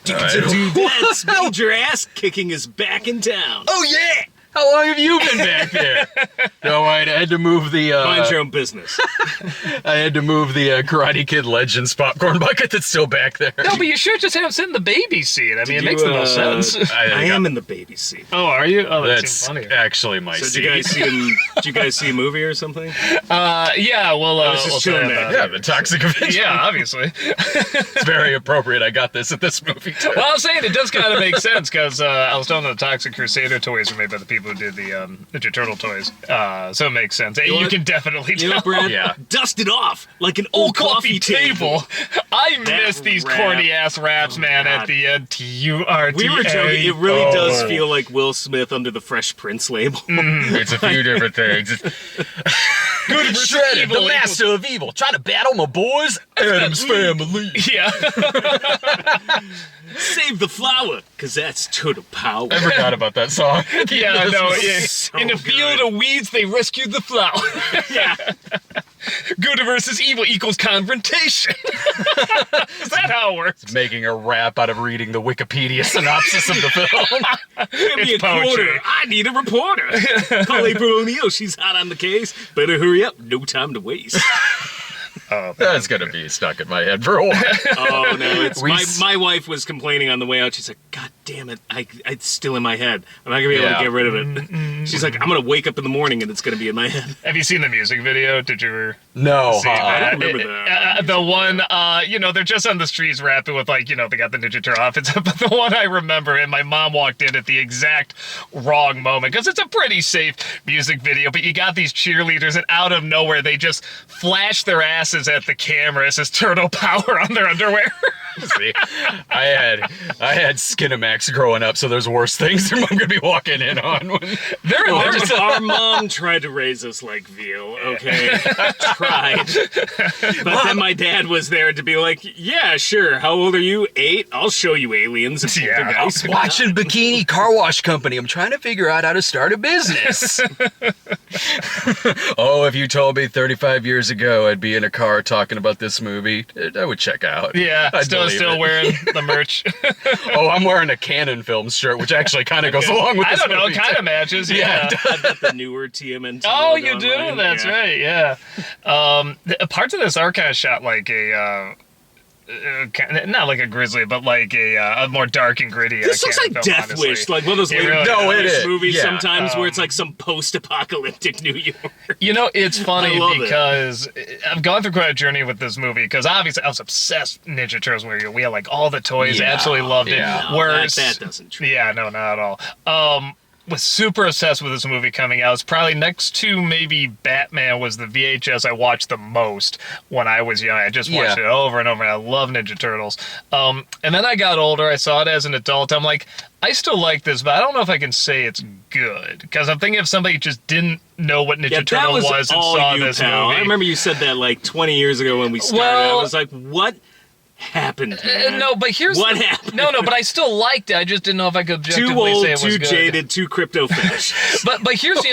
Dude, that's major ass kicking is back in town. Oh, yeah! How long have you been back there? No, I had to move the... Mind your own business. I had to move the Karate Kid Legends popcorn bucket that's still back there. No, but you should just have him sit in the baby seat. I mean, it makes the most sense. I am in the baby seat. Oh, are you? Oh, That's seems funnier. actually my So seat. did you guys see a movie or something? Yeah, well, I was just chilling there. Yeah, the Toxic Avenger. Yeah, obviously. It's very appropriate. I got this at this movie, too. Well, I was saying it does kind of make sense because I was telling the Toxic Crusader toys were made by the people who did the Ninja Turtle toys, so it makes sense. You can definitely tell. You know, Brad, Yeah. dust it off like an old coffee table. I That miss these rap. corny ass raps, man. God. At the end, T-U-R-T-A. We were joking. It really does feel like Will Smith under the Fresh Prince label. It's a few different things. Good versus Shredder, evil the master of evil, trying to battle my boys, Adam's family. Yeah. Save the flower, because that's total power. I forgot about that song. Yeah, no, yeah. so In a field of weeds, they rescued the flower. Yeah. Good versus evil equals confrontation. Is that how it works? Making a rap out of reading the Wikipedia synopsis of the film. Give me a It's poetry. quarter. I need a reporter. Call April O'Neil. She's hot on the case. Better hurry up. No time to waste. Oh, That's going to be stuck in my head for a while. Oh, no. It's We my wife was complaining on the way out. She's like, God damn it. It's still in my head. I'm not going to be able Yeah. to get rid of it. She's like, I'm going to wake up in the morning and it's going to be in my head. Have you seen the music video? Did you ever No, see huh? that? I don't remember that. The one, they're just on the streets rapping with, they got the Ninja Turtle outfits. But the one I remember, and my mom walked in at the exact wrong moment, because it's a pretty safe music video, but you got these cheerleaders, and out of nowhere, they just flash their asses at the camera as says turtle power on their underwear. See, I had Skinamax growing up, so there's worse things your mom could be walking in on. Our mom tried to raise us like veal, okay? Tried. But then my dad was there to be like, yeah, sure. How old are you? 8? I'll show you aliens. And Yeah. poltergeists." Watching Bikini Car Wash Company. I'm trying to figure out how to start a business. Oh, if you told me 35 years ago I'd be in a car talking about this movie, I would check out. Yeah, I'd still believe it. wearing the merch. Oh, I'm wearing a Canon Films shirt, which actually kind of goes along with I this don't know, movie, it kind too. of matches. Yeah, Yeah. I've got the newer TMNT. Oh, logo you on do? mine. That's Yeah. right, yeah. Parts of this are kind of shot like a, not like a grizzly, but like a more dark and gritty. This looks like film, Death honestly. Wish, like one of those later really Death does. Wish it is. movies Yeah. sometimes where it's like some post-apocalyptic New York. You know, it's funny I love it. because I've gone through quite a journey with this movie because obviously I was obsessed with Ninja Turtles when we had like all the toys, Yeah, absolutely loved it. yeah. No, Whereas, that doesn't true. yeah, no, not at all. Was super obsessed with this movie coming out. It's probably next to maybe Batman was the VHS I watched the most when I was young. I just watched it over and over, and I love Ninja Turtles. And then I got older. I saw it as an adult. I'm like, I still like this, but I don't know if I can say it's good. Because I'm thinking if somebody just didn't know what Ninja Turtle was and saw this movie. I remember you said that like 20 years ago when we started. Well- I was like, what happened, man? No, but here's What happened? No, but I still liked it. I just didn't know if I could Too objectively old, say it was too good. jaded, too crypto fetish. But here's the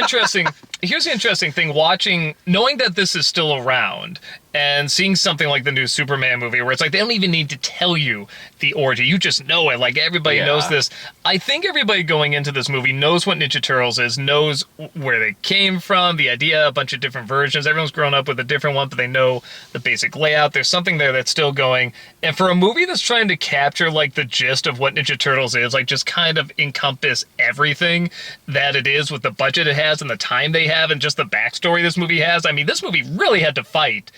interesting thing, knowing that this is still around and seeing something like the new Superman movie where it's like they don't even need to tell you the origin. You just know it. Like everybody knows this. I think everybody going into this movie knows what Ninja Turtles is, knows where they came from, the idea, a bunch of different versions. Everyone's grown up with a different one, but they know the basic layout. There's something there that's still going. And for a movie that's trying to capture like the gist of what Ninja Turtles is, like just kind of encompass everything that it is with the budget it has and the time they have and just the backstory this movie has. I mean, this movie really had to fight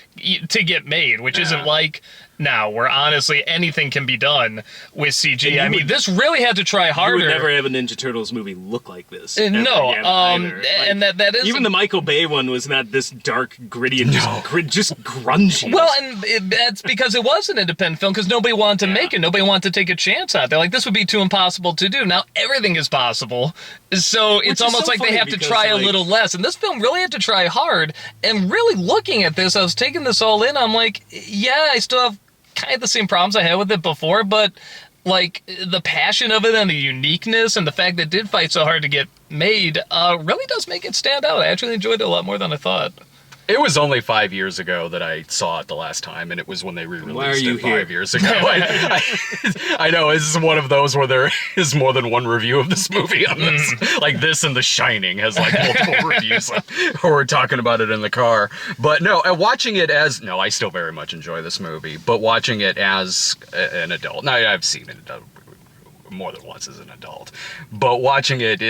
to get made, which isn't like now where honestly anything can be done with CG. I mean, this really had to try harder. You would never have a Ninja Turtles movie look like this. No, ever again, either. and that is even the Michael Bay one was not this dark, gritty, and just grungy. Well, and that's because it was an independent film because nobody wanted to make it. Nobody wanted to take a chance on it. They're like, this would be too impossible to do. Now everything is possible. So it's almost so like they funny have to because, try a like- little less. And this film really had to try hard. And really looking at this, I was taking this all in. I'm like, yeah, I still have kind of the same problems I had with it before, but like the passion of it and the uniqueness and the fact that it did fight so hard to get made really does make it stand out. I actually enjoyed it a lot more than I thought. It was only 5 years ago that I saw it the last time, and it was when they re-released Why are you it here? 5 years ago. I know, this is one of those where there is more than one review of this movie on this. Like this and The Shining has like multiple reviews, like, where we're talking about it in the car. But no, watching it as, no, I still very much enjoy this movie, but watching it as an adult, now I've seen it more than once as an adult, but watching it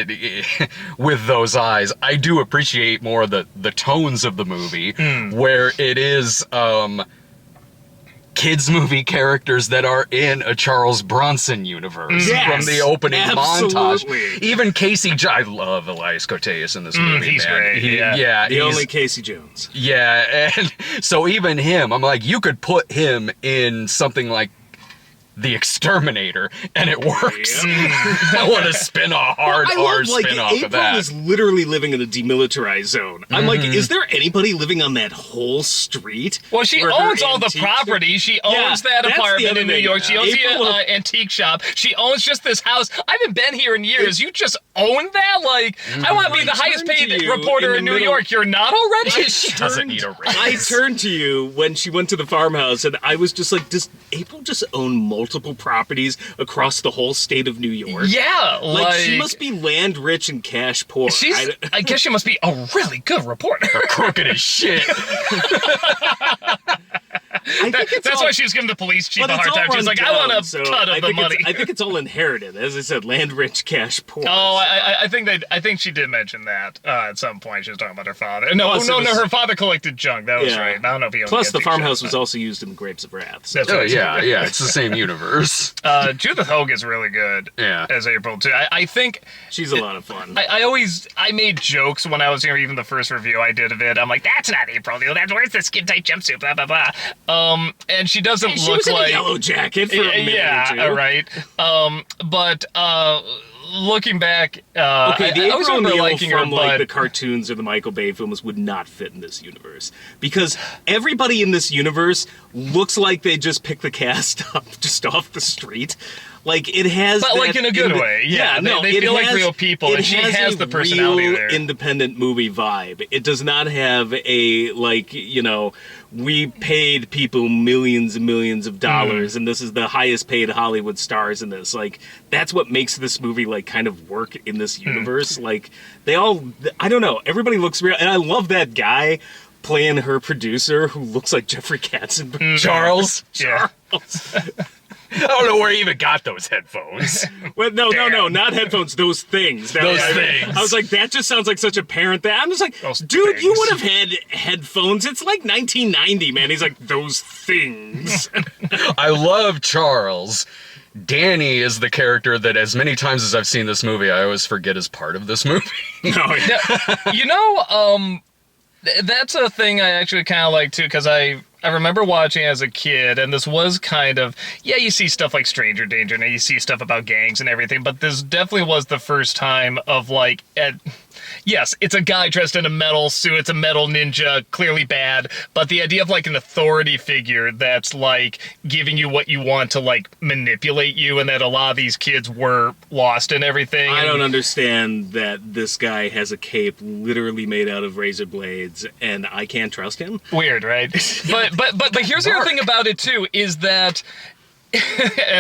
with those eyes, I do appreciate more the tones of the movie, where it is kids movie characters that are in a Charles Bronson universe from the opening absolutely. montage. Even Casey, I love Elias Koteas in this movie. He's man. great. The He's, only Casey Jones. yeah, and so even him, I'm like, you could put him in something like The Exterminator, and it works. I want to spin a hard spin-off of that. April is literally living in a demilitarized zone. I'm like, is there anybody living on that whole street? Well, she where her owns all the antiques property. She owns that that's the apartment other in New thing. York. She owns April- the antique shop. She owns just this house. I haven't been here in years. You just own that? Like, I want to be the highest paid to you reporter in in the New middle- York. You're not already? She doesn't need a raise. I turned to you when she went to the farmhouse, and I was just like, does April just own multiple properties across the whole state of New York? Yeah, Like, she must be land rich and cash poor. I guess she must be a really good reporter. Crooked as shit. I think it's That's all, why she was giving the police chief but a it's hard all time. She's run like, I want down, a so cut I of the think money. I think it's all inherited. As I said, land rich, cash poor. Oh, I think she did mention that at some point. She was talking about her father. No, Plus, no, it was- her father collected junk. That was Yeah. right. I don't know if he owned Plus, the antique farmhouse shop, was but- also used in the Grapes of Wrath. So. That's Oh, right. yeah, it's the same universe. Judith Hogue is really good as April, too. I think She's a lot of fun. I made jokes when I was here, even the first review I did of it. I'm like, that's not April. That's where's the skin tight jumpsuit, blah, blah, blah. And she doesn't She look was in like a yellow jacket for a minute or two. right. But looking back, Okay, the I always April remember O'Neil liking her, from like but the cartoons or the Michael Bay films would not fit in this universe because everybody in this universe looks like they just picked the cast up just off the street. Like it has, But, like, in a good way. Yeah, they it feel like has- real people, it and she has a the personality real there. independent movie vibe. It does not have a we paid people millions and millions of dollars, and this is the highest paid Hollywood stars in this. Like that's what makes this movie like kind of work in this universe. Like they all, I don't know, everybody looks real, and I love that guy playing her producer who looks like Jeffrey Katzenberg. Charles. yeah. I don't know where he even got those headphones. Well, no, not headphones. Those things. Those things. I was like, that just sounds like such a parent thing. I'm just like, Those dude, you things. would have had headphones. It's like 1990, man. He's like, those things. I love Charles. Danny is the character that, as many times as I've seen this movie, I always forget is part of this movie. That's a thing I actually kind of like too, because I remember watching as a kid, and this was kind of, you see stuff like Stranger Danger, and you see stuff about gangs and everything, but this definitely was the first time of like, yes, it's a guy dressed in a metal suit, it's a metal ninja, clearly bad, but the idea of like an authority figure that's like giving you what you want to like manipulate you, and that a lot of these kids were lost and everything. I don't understand that this guy has a cape literally made out of razor blades, and I can't trust him. Weird, right? But here's the other thing about it too, is that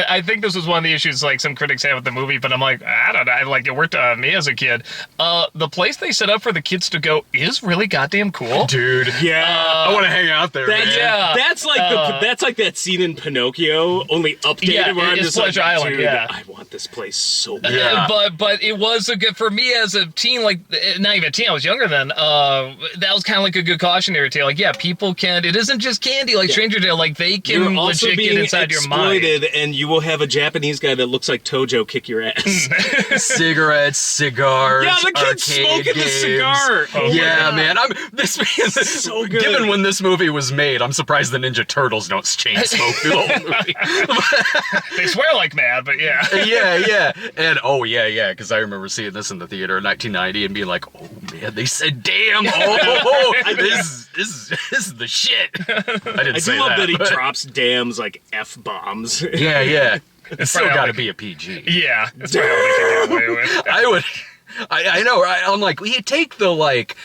I think this was one of the issues like some critics have with the movie, but I'm like, I don't know, it worked on me as a kid. The place they set up for the kids to go is really goddamn cool. Dude. Yeah. I want to hang out there, man. That's like that scene in Pinocchio, only updated where I'm it's just like, Pleasure Island, dude, yeah. I want this place so bad. But it was a good, for me as a teen, like not even a teen, I was younger then. That was kind of like a good cautionary tale. Like, yeah, people can. It isn't just candy like Stranger Tale. Like they can You're also legit being get inside your mind. and you will have a Japanese guy that looks like Tojo kick your ass. Cigarettes, cigars, Yeah, the kid's arcade smoking the games. cigar. Oh, Yeah, my God. man. This So good. Given when this movie was made, I'm surprised the Ninja Turtles don't chain smoke through the whole movie. They swear like mad, but yeah. yeah. And because I remember seeing this in the theater in 1990 and being like, oh man, they said damn. This is the shit. I didn't I say do love that he but- drops dams like F-bombs. Yeah. It's still probably got to like- be a PG. Yeah, that's probably all they can get away with. I know, right? I'm like, well, you take the, like,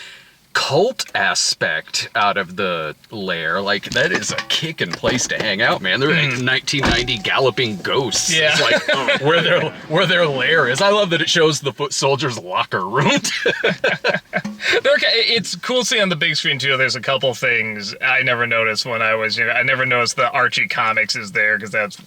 cult aspect out of the lair. Like, that is a kicking place to hang out, man. They're like 1990 galloping ghosts. Yeah. It's like where their lair is. I love that it shows the foot soldiers' locker room. It's cool seeing on the big screen too. There's a couple things I never noticed when I was younger. I never noticed the Archie comics is there because that's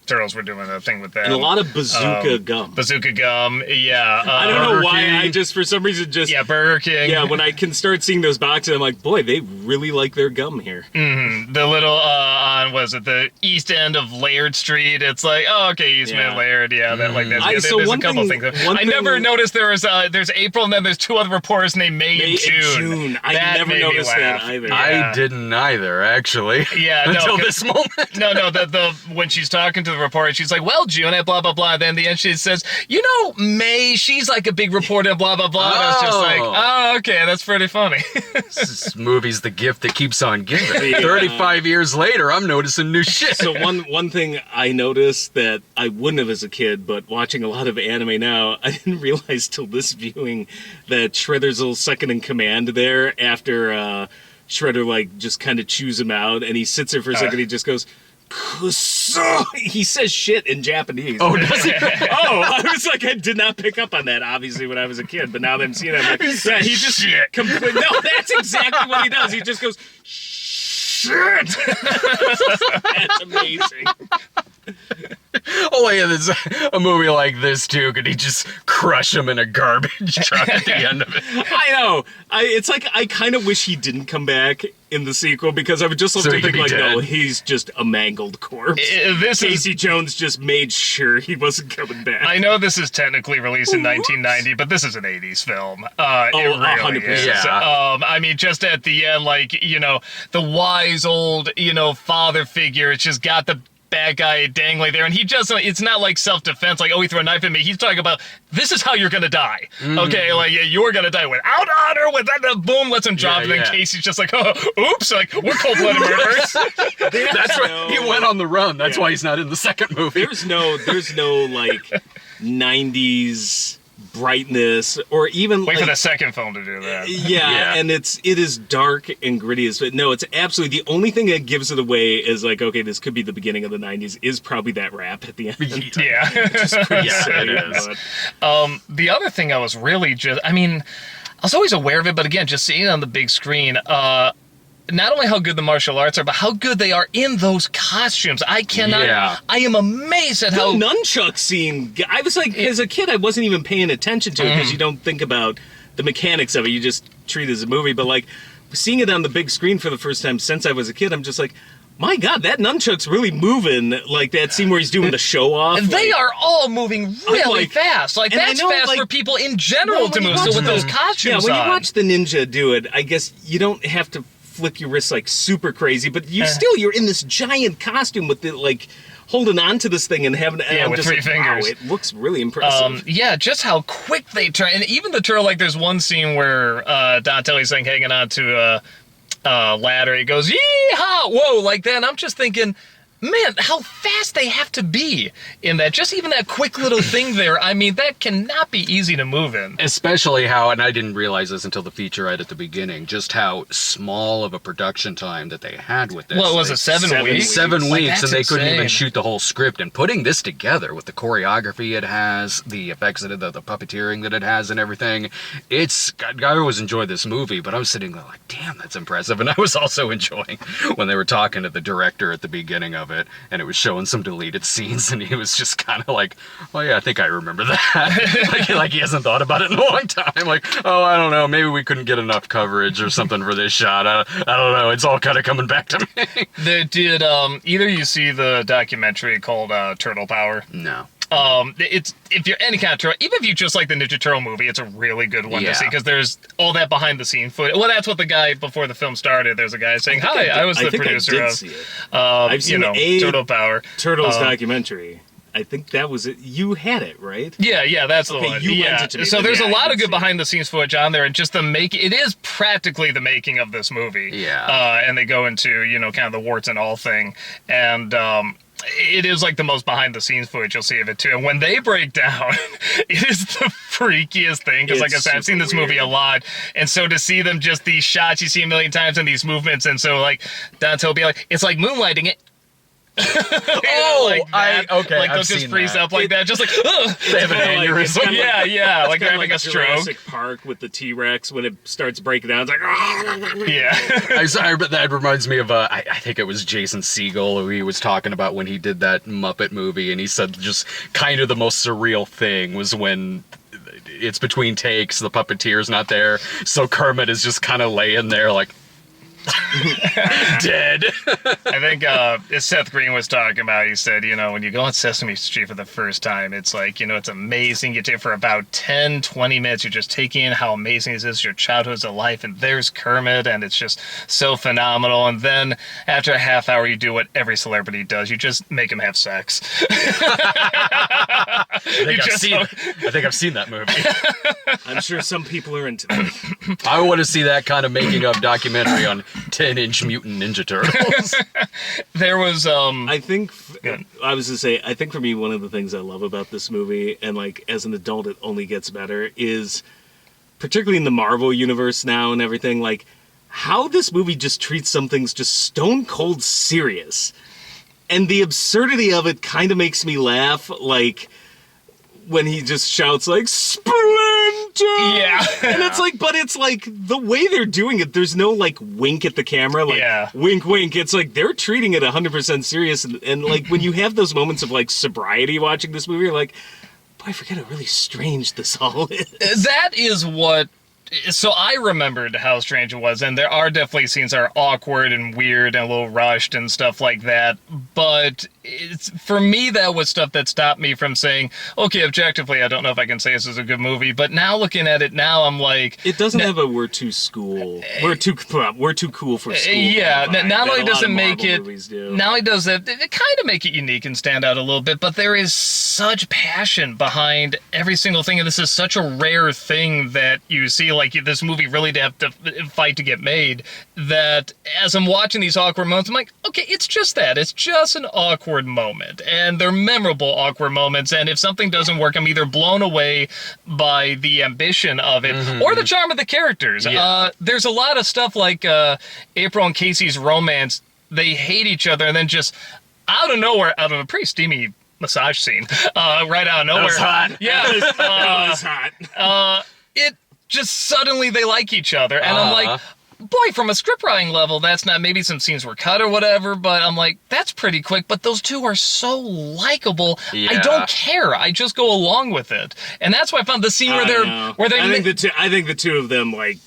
Turtles were doing a thing with that. And a lot of bazooka gum. Bazooka gum, yeah. I don't know Burger why. King. I just, for some reason, just Burger King. Yeah, when I can start seeing those boxes, I'm like, boy, they really like their gum here. The little on was it the east end of Laird Street? It's like, oh, okay, Eastman Laird, yeah, that like that. Yeah, So there's a one couple thing- things. one I never thing- noticed there's April and then there's two other reporters named May and June. I That never made me noticed that laugh. either. Yeah. I didn't either, actually. Yeah, no, until 'cause- this moment. No, the when she's talking to the reporter, she's like, well, June, blah, blah, blah. Then at the end, she says, you know, May, she's like a big reporter, blah, blah, blah. And I was just like, oh, okay, that's pretty funny. This movie's the gift that keeps on giving. Yeah. 35 years later, I'm noticing new shit. So one thing I noticed that I wouldn't have as a kid, but watching a lot of anime now, I didn't realize till this viewing that Shredder's a little second in command there after Shredder like just kind of chews him out, and he sits there for a second. He just goes, "Kuso." He says shit in Japanese. Oh, does he? I was like, I did not pick up on that, obviously, when I was a kid, but now that I'm seeing it, I'm like, yeah, he just completely, no, that's exactly what he does. He just goes, shit. That's amazing. Oh, yeah, there's a movie like this, too. Could he just crush him in a garbage truck at the end of it? I know. It's like, I kind of wish he didn't come back in the sequel, because I would just love So to he think, could be like, dead. no, he's just a mangled corpse. This is Casey Jones just made sure he wasn't coming back. I know this is technically released in 1990, but this is an 80s film. It really 100%. is. Yeah. I mean, just at the end, like, you know, the wise old, you know, father figure, it's just got the bad guy dangling there, and he just, it's not like self-defense, like, oh, he threw a knife at me. He's talking about, this is how you're gonna die. Okay, like, yeah, you're gonna die without honor, without, boom, lets him drop, and then Casey's just like, oh, oops, like, we're cold-blooded murderers. That's why he went on the run. That's why he's not in the second movie. There's no like 90s brightness or even Wait like, for the second film to do that. yeah, and it is dark and gritty as no, it's absolutely the only thing that gives it away is like, okay, this could be the beginning of the 90s is probably that rap at the end. Yeah. It's pretty Yeah, sad, it is. but- The other thing I was really I was always aware of it, but again, just seeing it on the big screen, not only how good the martial arts are, but how good they are in those costumes. I cannot, Yeah. I am amazed at The how... nunchuck scene, I was like, as a kid, I wasn't even paying attention to it because you don't think about the mechanics of it. You just treat it as a movie. But like, seeing it on the big screen for the first time since I was a kid, I'm just like, my God, that nunchuck's really moving. Like that scene where he's doing the show off. They are all moving really like- fast. Like, and I that's know, fast like- for people in general to when you move. So watch with the- those costumes when on. you watch the ninja do it, I guess you don't have to flip your wrists like super crazy, but you're in this giant costume with the like holding on to this thing and having Yeah, I'm with just three like, fingers. Wow, it looks really impressive. Yeah, just how quick they turn. And even the turtle, like, there's one scene where Donatelli's like hanging on to a ladder. He goes, yee-haw, whoa, like that. And I'm just thinking, man, how fast they have to be in that. Just even that quick little thing there. I mean, that cannot be easy to move in. Especially how, and I didn't realize this until the featurette at the beginning, just how small of a production time that they had with this. Well, was it 7 7 weeks? weeks. 7 Like, weeks, that's and they couldn't even insane. shoot the whole script. And putting this together with the choreography it has, the effects that the puppeteering that it has, and everything, I always enjoy this movie. But I was sitting there like, damn, that's impressive. And I was also enjoying when they were talking to the director at the beginning of it, and it was showing some deleted scenes, and he was just kind of like, oh yeah, I think I remember that. like he hasn't thought about it in a long time. Like, oh, I don't know, maybe we couldn't get enough coverage or something for this shot. I don't know. It's all kind of coming back to me. Did either you see the documentary called Turtle Power? No. It's, if you're any kind of turtle, even if you just like the Ninja Turtle movie, it's a really good one to Yeah. see because there's all that behind the scene footage. Well, that's what the guy before the film started. There's a guy saying, "Hi, I was the producer I did of see it. I've seen Turtle Power." Turtles documentary. I think that was it. You had it, right? Yeah, that's the Okay, one. you lent Yeah. it to me, So then there's yeah, a I lot did of good see it. behind the scenes footage on there, and just the make. It is practically the making of this movie. Yeah. And they go into kind of the warts and all thing, and it is like the most behind the scenes footage you'll see of it too. And when they break down, it is the freakiest thing. Because like I said, I've seen this movie a lot. And so to see them just these shots you see a million times and these movements. And so like Dante will be like, it's like moonlighting it. Okay, like they'll I've just seen freeze that. up like that, just like ugh. They have an aneurysm. Yeah, like they're having like a stroke. Jurassic Park with the T-Rex when it starts breaking down. It's like, Yeah. That reminds me of, I think it was Jason Segel who he was talking about when he did that Muppet movie, and he said just kind of the most surreal thing was when it's between takes, the puppeteer's not there, so Kermit is just kind of laying there like, dead. I think as Seth Green was talking about, he said, when you go on Sesame Street for the first time, it's like, it's amazing. You take for about 10, 20 minutes, you're just taking in how amazing this is, your childhood's alive, and there's Kermit, and it's just so phenomenal. And then after a half hour, you do what every celebrity does. You just make him have sex. I think I've seen that movie. I'm sure some people are into that. I want to see that kind of making of documentary on Teenage Mutant Ninja Turtles. There was I think I was to say, I think for me, one of the things I love about this movie, and like as an adult it only gets better, is particularly in the Marvel universe now and everything, like how this movie just treats some things just stone cold serious. And the absurdity of it kind of makes me laugh, like when he just shouts like Splinter. Yeah. And it's like, but it's like the way they're doing it, there's no like wink at the camera, like wink, wink. It's like they're treating it 100% serious. And like when you have those moments of like sobriety watching this movie, you're like, boy, I forget how really strange this all is. That is what. So I remembered how strange it was, and there are definitely scenes that are awkward and weird and a little rushed and stuff like that. But for me, that was stuff that stopped me from saying, okay, objectively, I don't know if I can say this is a good movie. But now looking at it now, I'm like, it doesn't have a we're too cool for school. Yeah, not only does it make it, not only does it kind of make it unique and stand out a little bit, but there is such passion behind every single thing, and this is such a rare thing that you see. Like this movie really did have to fight to get made, that as I'm watching these awkward moments, I'm like, okay, it's just that. It's just an awkward moment. And they're memorable awkward moments. And if something doesn't work, I'm either blown away by the ambition of it or the charm of the characters. Yeah. There's a lot of stuff like April and Casey's romance. They hate each other and then just out of nowhere, out of a pretty steamy massage scene, right out of nowhere. That was hot. Yeah. that was hot. It just suddenly they like each other, and I'm like, boy, from a script writing level, that's not, maybe some scenes were cut or whatever, but I'm like, that's pretty quick. But those two are so likable. Yeah. I don't care. I just go along with it, and that's why I found the scene where I think the two of them, like,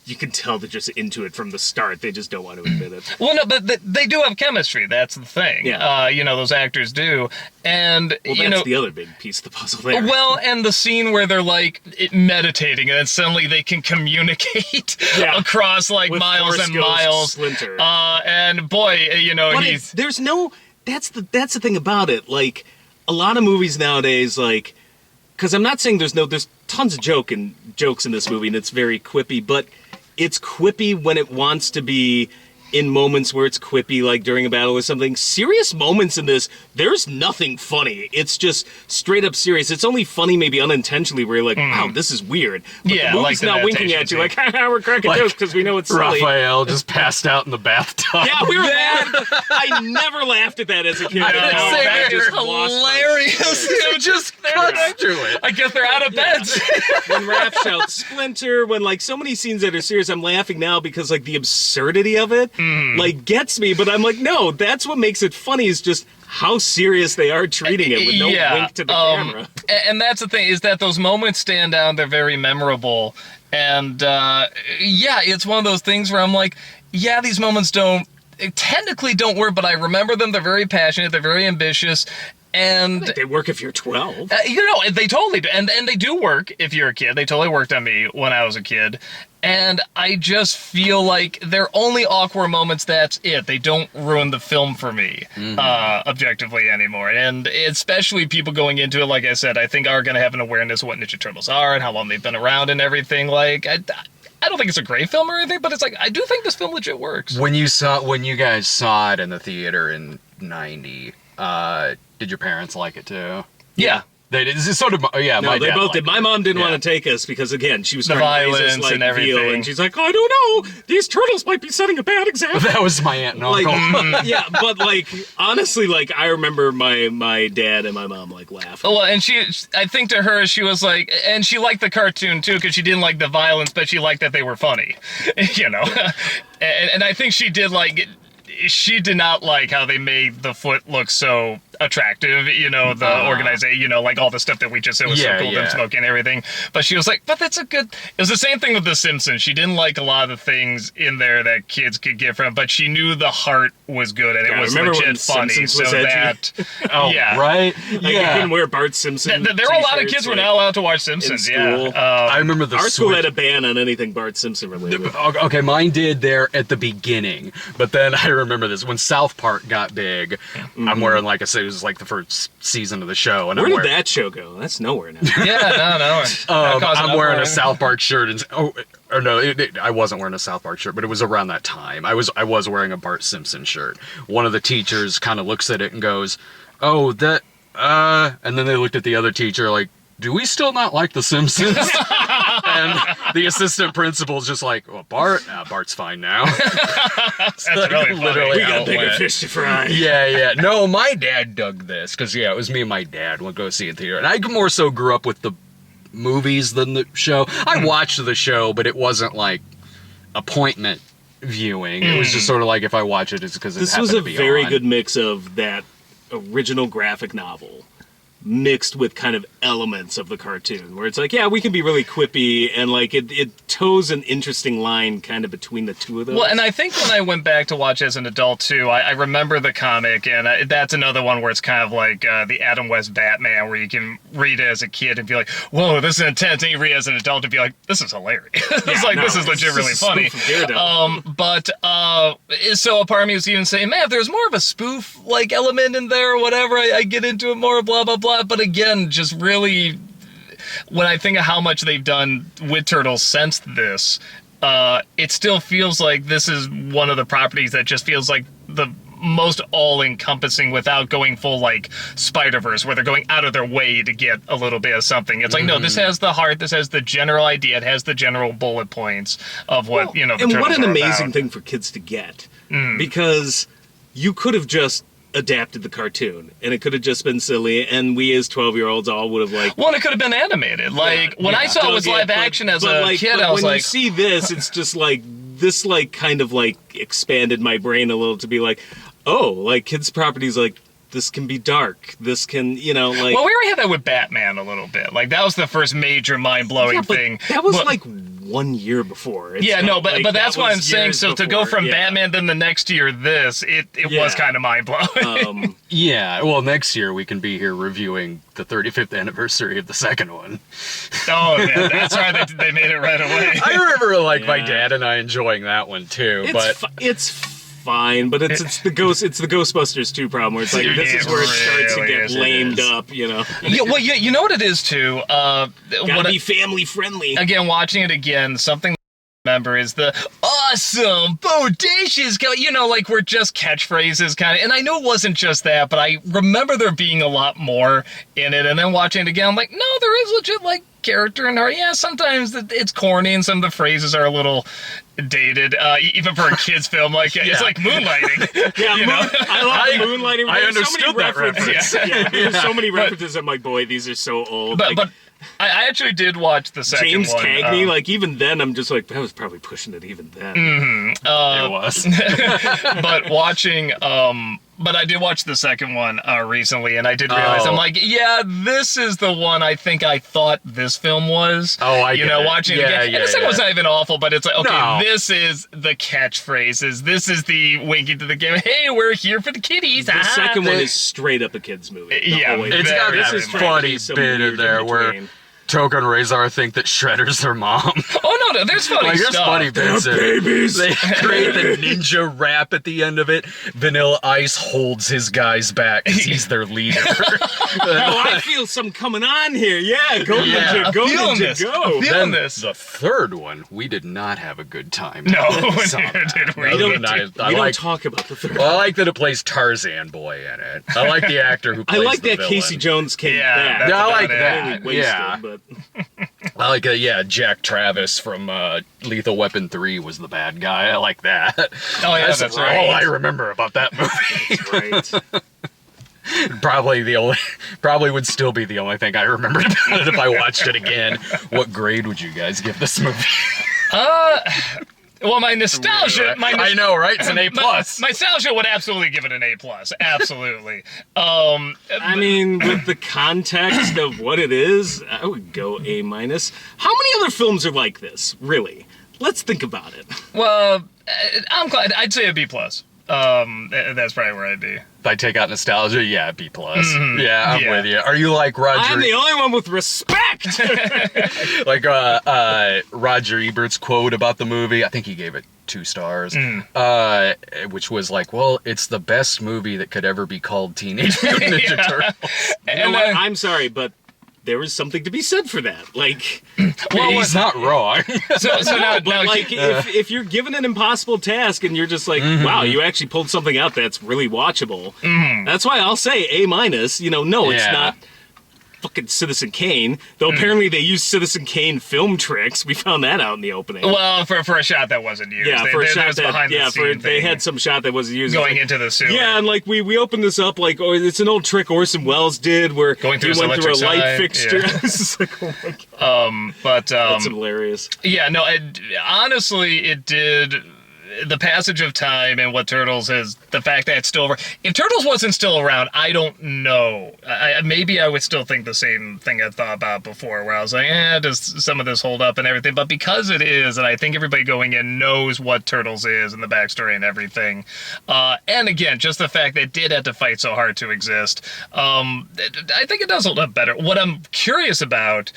you can tell they're just into it from the start. They just don't want to admit it. Well, no, but they do have chemistry. That's the thing. Yeah. Those actors do. And, that's the other big piece of the puzzle there. Well, and the scene where they're, like, meditating, and then suddenly they can communicate across, like, with miles and miles. Splinter. And, boy, but there's no... That's the thing about it. Like, a lot of movies nowadays, like... Because I'm not saying there's tons of jokes in this movie, and it's very quippy, but... It's quippy when it wants to be, in moments where it's quippy, like during a battle or something. Serious moments in this, there's nothing funny. It's just straight up serious. It's only funny maybe unintentionally where you're like, wow, this is weird. But the movie's not winking at you like, haha, we're cracking jokes because we know it's silly. Raphael just passed out in the bathtub. Yeah, we were mad. I never laughed at that as a kid. That is hilarious. It just cuts through it. I guess they're out of beds. When Raph shouts Splinter, when like so many scenes that are serious, I'm laughing now because like the absurdity of it like gets me, but I'm like, no, that's what makes it funny is just how serious they are treating it with no wink to the camera. And that's the thing, is that those moments stand out, they're very memorable. And it's one of those things where I'm like, these moments technically don't work, but I remember them, they're very passionate, they're very ambitious. And they work if you're 12. They totally do. And they do work if you're a kid. They totally worked on me when I was a kid. And I just feel like they're only awkward moments, that's it. They don't ruin the film for me, objectively anymore. And especially people going into it, like I said, I think are going to have an awareness of what Ninja Turtles are and how long they've been around and everything. Like, I don't think it's a great film or anything, but it's like, I do think this film legit works. When you guys saw it in the theater in 90, Did your parents like it too? Yeah. They did. So did No, my they dad both liked did. My it. mom didn't Yeah. want to take us because, again, she was The trying to raise us violence like and everything. veal, and she's like, I don't know, these turtles might be setting a bad example. That was my aunt and Like, uncle. yeah, but like honestly, like I remember my dad and my mom like laughing. Well, and I think to her, she was like, and she liked the cartoon too because she didn't like the violence, but she liked that they were funny, you know. And I think she did like. She did not like how they made the foot look so attractive, you know, the organization, you know, like all the stuff that we just said was so cool, them smoking and everything. But she was like, but that's a good... It was the same thing with The Simpsons. She didn't like a lot of the things in there that kids could get from, but she knew the heart was good and it was legit funny. So that... Right? Like you couldn't wear Bart Simpson. There were a lot of kids who were not allowed to watch Simpsons, I remember our school had a ban on anything Bart Simpson related. Okay, mine did there at the beginning, but then I remember this when South Park got big. I'm wearing, like I said, it was like the first season of the show, and where did that show go? That's nowhere now. No. I'm wearing a South Park shirt, and I wasn't wearing a South Park shirt, but it was around that time. I was wearing a Bart Simpson shirt. One of the teachers kind of looks at it and goes, "Oh, that," and then they looked at the other teacher like, do we still not like The Simpsons? And the assistant principal's just like, well, Bart? Bart's fine now. That's really Literally, we got bigger fish to fry. Yeah. No, my dad dug this, because, it was me and my dad would go see it in theater. And I more so grew up with the movies than the show. I watched the show, but it wasn't like appointment viewing. It was just sort of like, if I watch it, it's because it happened to be on. This was a very good mix of that original graphic novel mixed with kind of elements of the cartoon, where it's like, yeah, we can be really quippy, and like it toes an interesting line kind of between the two of those. Well, and I think when I went back to watch as an adult too, I remember the comic, and that's another one where it's kind of like the Adam West Batman, where you can read it as a kid and be like, whoa, this is intense, and you read it as an adult and be like, this is hilarious. This is legit really funny. So a part of me was even saying, man, if there's more of a spoof like element in there or whatever, I get into it more, blah blah blah. But again, just really, when I think of how much they've done with Turtles since this, it still feels like this is one of the properties that just feels like the most all-encompassing without going full, like, Spider-Verse, where they're going out of their way to get a little bit of something. It's like, no, this has the heart, this has the general idea, it has the general bullet points of what, the and Turtles what an are amazing about. thing for kids to get. Because you could have just adapted the cartoon, and it could have just been silly, and we as 12-year-olds all would have like... Well, and it could have been animated. Like, when I saw it was live action as a kid, I was when like... you see this, it's just like, this like kind of like expanded my brain a little to be like, oh, like kids' properties, like, this can be dark. This can, like... Well, we already had that with Batman a little bit. Like, that was the first major mind-blowing thing. That was like 1 year before. But that's what I'm saying. So to go from Batman then the next year this, it was kind of mind-blowing. Well, next year we can be here reviewing the 35th anniversary of the second one. Oh, yeah, that's right. They made it right away. I remember, my dad and I enjoying that one, too. It's fine, but it's the Ghostbusters 2 problem, where it's like, this is where it starts to get lamed up, Yeah, well, you know what it is, too? Gotta be family friendly. Again, watching it again, something remember is the awesome, bodacious, like we're just catchphrases kind of, and I know it wasn't just that, but I remember there being a lot more in it, and then watching it again, I'm like, no, there is legit, like, character in her. Yeah, sometimes it's corny, and some of the phrases are a little dated, even for a kid's film, like, it's like moonlighting. I love moonlighting. I understood that reference. There's so many references, I'm like, boy, these are so old. But I actually did watch the second James one. Cagney, like, even then, I'm just like, that was probably pushing it even then. It was. But watching, but I did watch the second one recently, and I did realize, I'm like, yeah, this is the one I think I thought this film was. Oh, I get it. Watching it again. And the second one's not even awful, but it's like, okay, this is the catchphrases. This is the winking to the game. Hey, we're here for the kiddies. The second one is straight up a kid's movie. Yeah, way. It's got This that is trying to funny be some bit weird in there where between. Toka and Razor think that Shredder's their mom. Oh no, there's funny There's stuff. funny bits. babies. They create the ninja rap at the end of it. Vanilla Ice holds his guys back because he's their leader. Oh, I feel some coming on here. Yeah, go Yeah. Ninja, go feeling Ninja, this. go. I'm feeling Then this. the third one, we did not have a good time. No, Saw that. did we? Other We than don't, I we don't like, talk about the third. well, I like that it plays Tarzan Boy in it. I like the actor who I plays like the that villain. Casey Jones came Yeah, back. that's Yeah, I like about it. that. Really wasted, Yeah. but I like Jack Travis from Lethal Weapon 3 was the bad guy. I like that. Oh yeah, that's right. all I remember about that movie. that's right. Probably would still be the only thing I remembered about it if I watched it again. What grade would you guys give this movie? Well, my nostalgia. I know, right? It's an A+. My nostalgia would absolutely give it an A+. Absolutely. I mean, with the context of what it is, I would go A-. How many other films are like this, really? Let's think about it. Well, I'm glad. I'd say a B+. That's probably where I'd be. If I take out nostalgia, yeah, B+. Yeah, I'm Yeah. with you. Are you like Roger? I'm the only one with respect! Like Roger Ebert's quote about the movie? I think he gave it 2 stars. Which was like, well, it's the best movie that could ever be called Teenage Mutant Ninja Yeah. Turtles. You know what? I'm sorry, but there was something to be said for that. Like, Well, He's not wrong. So now, but like, if you're given an impossible task and you're just like, wow, you actually pulled something out that's really watchable, that's why I'll say A-. You know, no, it's Yeah. not fucking Citizen Kane, though apparently they used Citizen Kane film tricks. We found that out in the opening. well, for a shot that wasn't used. yeah, for a shot there's that, behind the scene they thing had some shot that wasn't used. going Like, into the sewer. yeah, and like we opened this up like, oh, it's an old trick Orson Welles did where Going through he his went through a electric light sign, fixture. yeah. I was just like, oh my god, But that's hilarious. yeah, no, honestly, it did. The passage of time and what Turtles is, the fact that it's still around. If Turtles wasn't still around, I don't know. Maybe I would still think the same thing I thought about before, where I was like, does some of this hold up and everything? But because it is, and I think everybody going in knows what Turtles is and the backstory and everything. And again, just the fact that it did have to fight so hard to exist, I think it does hold up better. What I'm curious about,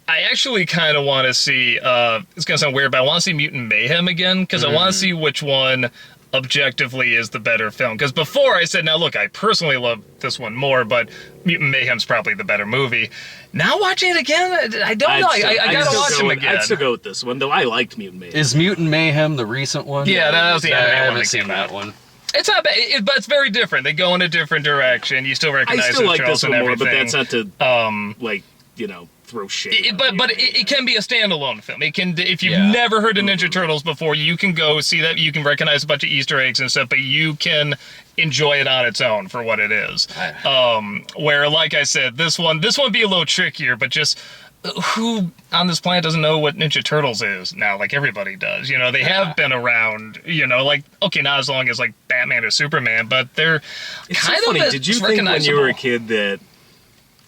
I actually kind of want to see, it's going to sound weird, but I want to see Mutant Mayhem again, because I want to see which one objectively is the better film. Because before I said, now look, I personally love this one more, but Mutant Mayhem's probably the better movie. Now watching it again, I don't know. I got to watch them again. I'd still go with this one, though I liked Mutant Mayhem. Is Mutant Mayhem the recent one? Yeah, that was the I anime one haven't that seen came that out. one. It's not bad, but it's very different. They go in a different direction. You still recognize I still the like Turtles this and one more, everything. but that's not to, like, you know, throw shade. But it can be a standalone film. It can, if you've Yeah. never heard of Ninja Turtles before, you can go see that. You can recognize a bunch of Easter eggs and stuff, but you can enjoy it on its own for what it is. Where, like I said, this one be a little trickier, but just who on this planet doesn't know what Ninja Turtles is now? Like everybody does. You know, they have been around. You know, like okay, not as long as like Batman or Superman, but they're It's kind so of funny. Did you think when you were a recognizable. kid that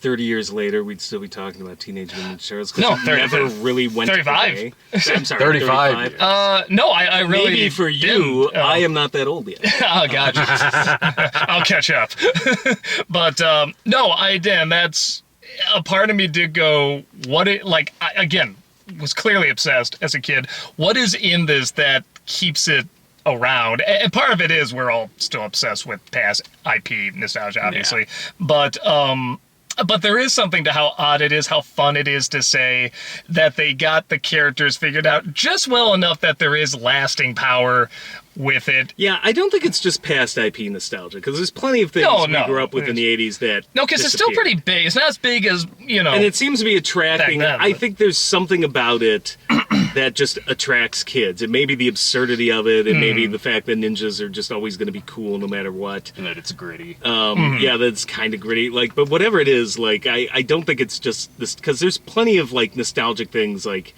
30 years later we'd still be talking about Teenage Mutant Ninja Turtles? 'Cause No, it never 30 really went 35. away. I'm sorry, 35. No, I really Maybe for you, didn't. I am not that old yet. Oh, gotcha. I'll catch up. But no, I did. That's a part of me did go, what it like, again, was clearly obsessed as a kid. What is in this that keeps it around? And part of it is we're all still obsessed with past IP nostalgia, obviously. But there is something to how odd it is, how fun it is to say that they got the characters figured out just well enough that there is lasting power with it. Yeah, I don't think it's just past IP nostalgia, because there's plenty of things we grew up with in the 80s that No, because it's still pretty big. It's not as big as, you know. And it seems to be attracting. Back then, I but- think there's something about it that just attracts kids. It may be the absurdity of it, and maybe the fact that ninjas are just always going to be cool no matter what. And that it's gritty. Yeah, that's kind of gritty. Like, but whatever it is, like, I don't think it's just this, because there's plenty of like nostalgic things like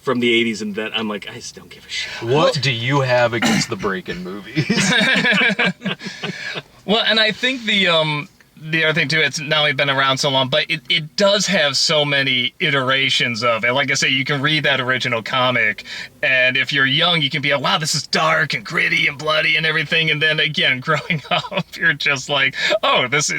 from the 80s and that I'm like, I just don't give a shit. What do you have against the break-in movies? Well, and I think the other thing too, it's not only been around so long, but it does have so many iterations of it. Like I say, you can read that original comic, and if you're young, you can be like, wow, this is dark and gritty and bloody and everything. And then again, growing up, you're just like, oh, that's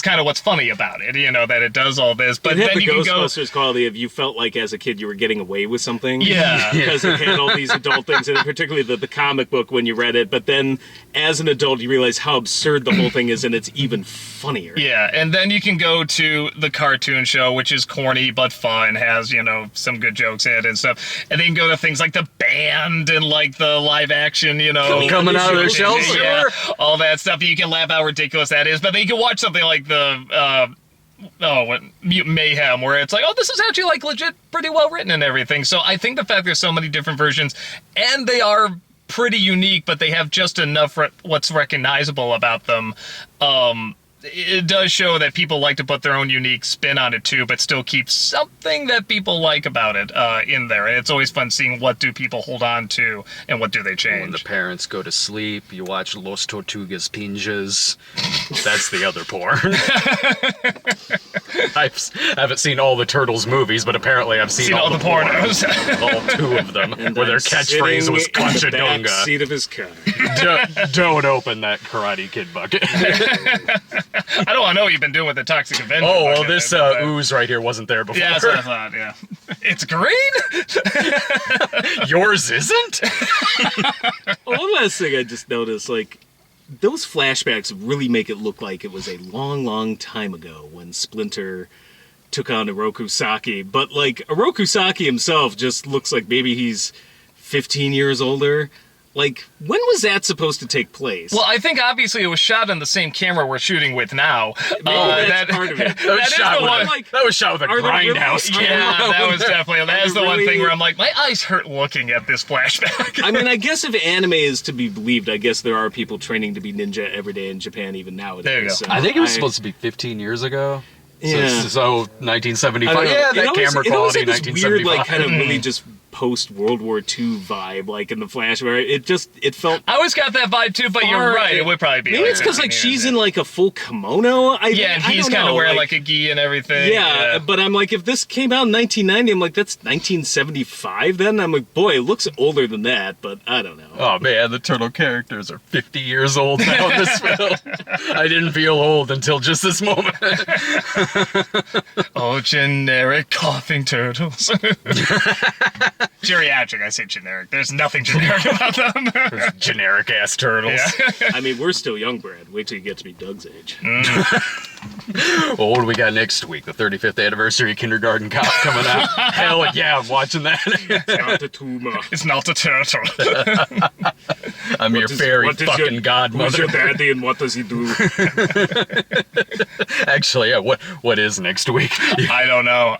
kind of what's funny about it, that it does all this. But it had then the you can go. Ghostbusters quality of you felt like as a kid you were getting away with something. Yeah. Because it had all these adult things, and particularly the comic book when you read it. But then as an adult, you realize how absurd the whole thing is, and it's even funnier. Yeah, and then you can go to the cartoon show, which is corny but fun, has, some good jokes in it and stuff. And then you can go to things like the band and like the live action, coming out of their shells, yeah, all that stuff. You can laugh how ridiculous that is. But then you can watch something like the Mutant Mayhem, where it's like, oh, this is actually like legit pretty well written and everything. So I think the fact there's so many different versions, and they are pretty unique, but they have just enough what's recognizable about them. It does show that people like to put their own unique spin on it too, but still keep something that people like about it in there. And it's always fun seeing what do people hold on to and what do they change. When the parents go to sleep, you watch Los Tortugas Pinjas. That's the other porn. I haven't seen all the Turtles movies, but apparently I've seen all the pornos. All 2 of them, where their catchphrase was Conchadonga. Seat of his car. Don't open that Karate Kid bucket. I don't want to know what you've been doing with the Toxic Avenger. Oh, well, this ooze right here wasn't there before. Yeah, that's what I thought, yeah. It's green? Yours isn't? One last thing I just noticed, those flashbacks really make it look like it was a long, long time ago when Splinter took on Oroku Saki. But, Oroku Saki himself just looks like maybe he's 15 years older. When was that supposed to take place? Well, I think obviously it was shot on the same camera we're shooting with now. That's part of it. That was shot with a grindhouse camera. Yeah, that was definitely. That's the one thing where I'm like, my eyes hurt looking at this flashback. I mean, I guess if anime is to be believed, I guess there are people training to be ninja every day in Japan even nowadays. There you go. So I think it was supposed to be 15 years ago. Yeah. So 1975. Yeah, that camera quality, 1975. Weird, kind of really just post-World War II vibe, in the Flash, where it felt... I always got that vibe, too, but you're right. It would probably be... Maybe it's because, she's in, a full kimono. Yeah, and he's kind of wearing, a gi and everything. Yeah, but I'm like, if this came out in 1990, I'm like, that's 1975 then? I'm like, boy, it looks older than that, but I don't know. Oh, man, the turtle characters are 50 years old now in this film. I didn't feel old until just this moment. Oh, generic coughing turtles. Geriatric, I say generic. There's nothing generic about them. Generic ass turtles. Yeah. I mean, we're still young, Brad. Wait till you get to be Doug's age. Well, what do we got next week? The 35th anniversary of Kindergarten Cop coming out. Hell yeah, I'm watching that. It's not a tumor. It's not a turtle. I'm your fairy fucking godmother. Who's your daddy and what does he do? Actually, yeah, what is next week? I don't know.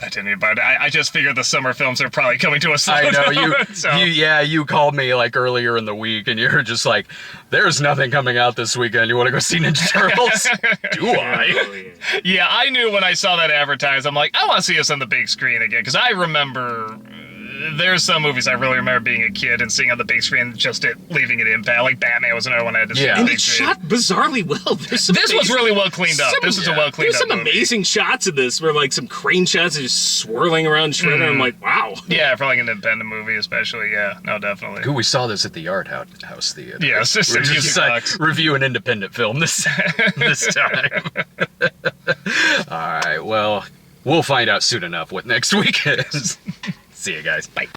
I didn't even, I just figured the summer films are probably coming to a slow I know down, you called me earlier in the week and you're just like, there's nothing coming out this weekend. You want to go see Ninja Turtles? Do I? Yeah, I knew when I saw that advertised. I'm like, I want to see us on the big screen again, because I remember there's some movies I really remember being a kid and seeing on the big screen, just leaving an impact. Like Batman was another one I had to see. And it's shot bizarrely well. This was really well cleaned up. This is a well cleaned up. There's some movie. amazing shots in this, where some crane shots are just swirling around Shredder. I'm like, wow. Yeah, for an independent movie, especially. Yeah, no, definitely. Ooh, we saw this at the Art House Theater. Yeah, it's just we're just review an independent film this time. All right, well, we'll find out soon enough what next week is. See you guys. Bye.